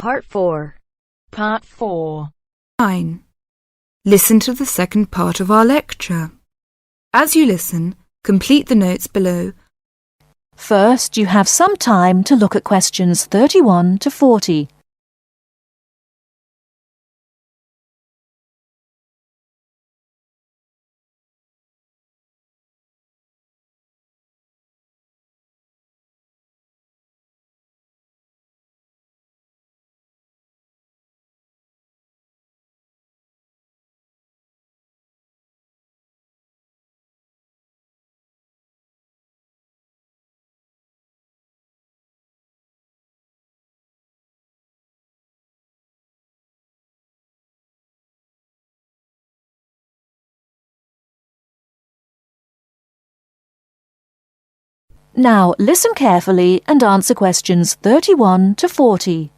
Part 4. Part 4. 9. Listen to the second part of our lecture. As you listen, complete the notes below. First, you have some time to look at questions 31 to 40. Now, listen carefully and answer questions 31 to 40.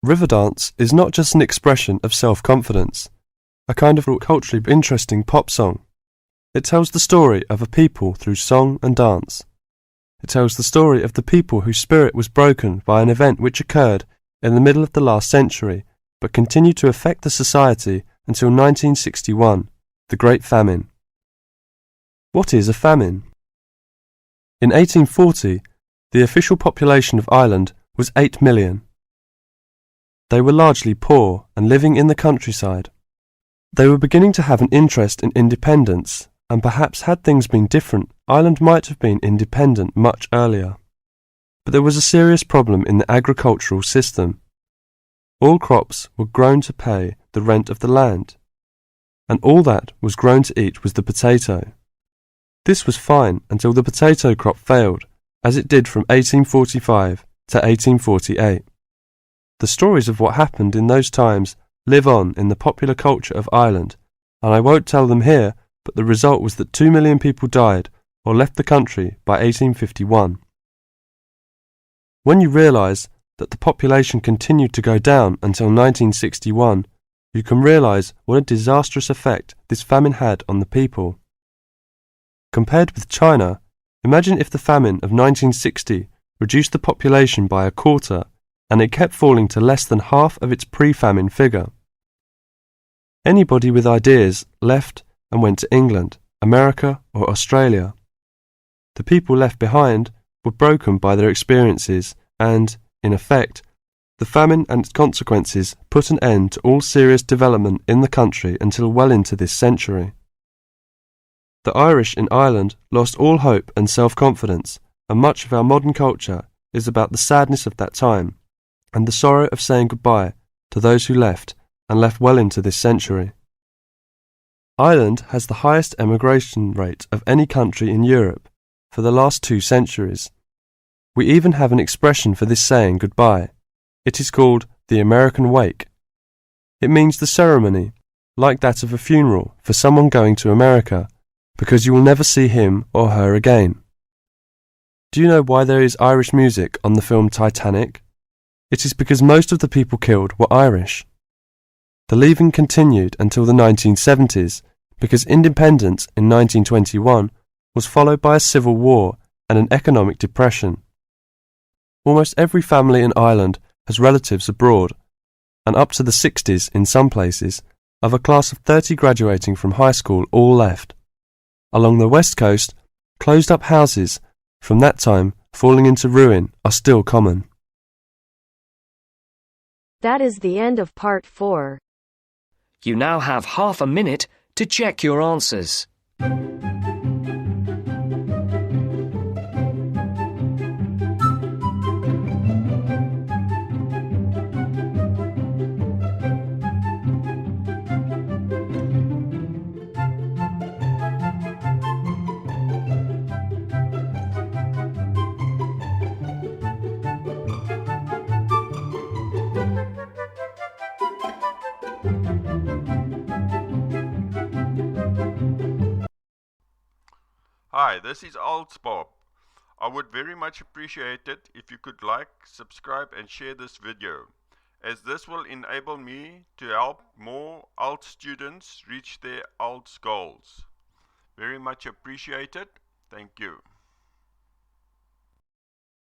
River dance is not just an expression of self-confidence, a kind of culturally interesting pop song. It tells the story of a people through song and dance. It tells the story of the people whose spirit was broken by an event which occurred in the middle of the last century, but continued to affect the society until 1961, the Great Famine. What is a famine? In 1840, the official population of Ireland was 8 million. They were largely poor and living in the countryside. They were beginning to have an interest in independence, and perhaps had things been different, Ireland might have been independent much earlier. But there was a serious problem in the agricultural system. All crops were grown to pay the rent of the land, and all that was grown to eat was the potato. This was fine until the potato crop failed, as it did from 1845 to 1848. The stories of what happened in those times live on in the popular culture of Ireland, and I won't tell them here, but the result was that 2 million people died or left the country by 1851. When you realise that the population continued to go down until 1961, you can realise what a disastrous effect this famine had on the people. Compared with China, imagine if the famine of 1960 reduced the population by a quarter and it kept falling to less than half of its pre-famine figure. Anybody with ideas left and went to England, America or Australia. The people left behind were broken by their experiences and, in effect, the famine and its consequences put an end to all serious development in the country until well into this century. The Irish in Ireland lost all hope and self-confidence, and much of our modern culture is about the sadness of that time and the sorrow of saying goodbye to those who left and left well into this century. Ireland has the highest emigration rate of any country in Europe for the last 2 centuries. We even have an expression for this saying goodbye. It is called the American wake. It means the ceremony, like that of a funeral for someone going to America, because you will never see him or her again. Do you know why there is Irish music on the film Titanic? It is because most of the people killed were Irish. The leaving continued until the 1970s, because independence in 1921 was followed by a civil war and an economic depression. Almost every family in Ireland has relatives abroad, and up to the 60s in some places, of a class of 30 graduating from high school all left. Along the west coast, closed-up houses, from that time falling into ruin, are still common. That is the end of Part 4. You now have half a minute to check your answers. Hi, this is IELTS Bob. I would very much appreciate it if you could like, subscribe and share this video, as this will enable me to help more IELTS students reach their IELTS goals. Very much appreciated. Thank you.